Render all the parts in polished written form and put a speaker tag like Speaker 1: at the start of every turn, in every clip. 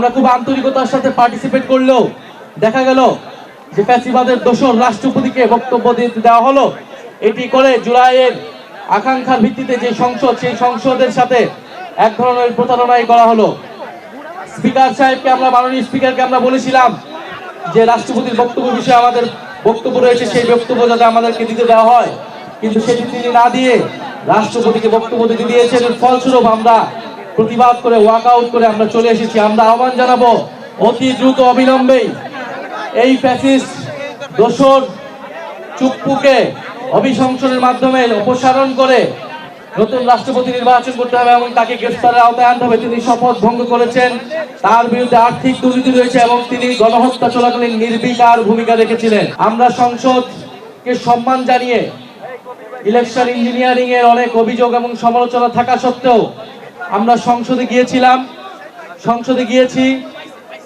Speaker 1: আমরা খুব আন্তরিকতার সাথে পার্টিসিপেট করলেও দেখা গেল যে ফ্যাসিবাদের দোসর রাষ্ট্রপতিকে বক্তব্য দিতে দেওয়া হলো। এটি করে জুলাইয়ের আকাঙ্ক্ষার ভিত্তিতে যে সংসদ, সেই সংসদের সাথে এক ধরনের প্রতারণাই করা হলো। স্পিকার সাহেবকে আমরা, মাননীয় স্পিকারকে আমরা বলেছিলাম যে রাষ্ট্রপতির বক্তব্য বিষয়ে আমাদের বক্তব্য রয়েছে, সেই বক্তব্য যাতে আমাদেরকে দিতে দেওয়া হয়, কিন্তু সেটি তিনি না দিয়ে রাষ্ট্রপতিকে বক্তব্য দিতে দিয়েছেন। এর ফলস্বরূপ আমরা প্রতিবাদ করে ওয়াক আউট করে আমরা চলে এসেছি। আমরা আহ্বান জানাবো অতি দ্রুত অবিলম্বেই এই ফ্যাসিস্ট দোসর চুপ্পুকে অভিশংসনের মাধ্যমে অপসারণ করে নতুন রাষ্ট্রপতি নির্বাচন করতে হবে এবং তাকে গ্রেফতারের আওতায় আনতে হবে। তিনি শপথ ভঙ্গ করেছেন, তার বিরুদ্ধে আর্থিক দুর্নীতি রয়েছে এবং তিনি গণহত্যা চলাকালীন নির্বিকার ভূমিকা রেখেছিলেন। আমরা সংসদকে সম্মান জানিয়ে ইলেকশন ইঞ্জিনিয়ারিং এর অনেক অভিযোগ এবং সমালোচনা থাকা সত্ত্বেও আমরা সংসদে গিয়েছি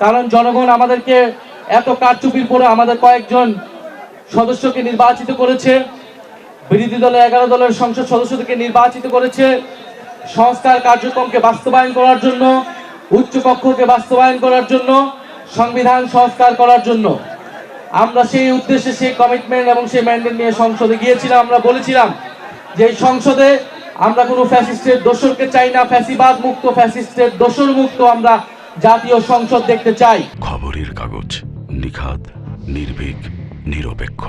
Speaker 1: কারণ জনগণ আমাদেরকে এত কারচুপির পরে আমাদের কয়েকজন সদস্যকে নির্বাচিত করেছে, বিরোধী দলের 11 দলের সংসদ সদস্যদেরকে নির্বাচিত করেছে সংস্কার কার্যক্রমকে বাস্তবায়ন করার জন্য, উচ্চকক্ষকে বাস্তবায়ন করার জন্য, সংবিধান সংস্কার করার জন্য। আমরা সেই উদ্দেশ্যে, সেই কমিটমেন্ট এবং সেই ম্যান্ডেট নিয়ে সংসদে গিয়েছিলাম। আমরা বলেছিলাম যে এই সংসদে আমরা কোনো ফ্যাসিস্টের দোসরকে চাই না, ফ্যাসিবাদ মুক্ত, ফ্যাসিস্টের দোসর মুক্ত আমরা জাতীয় সংসদ দেখতে চাই।
Speaker 2: খবরের কাগজ, নিখাদ, নির্ভীক, নিরপেক্ষ।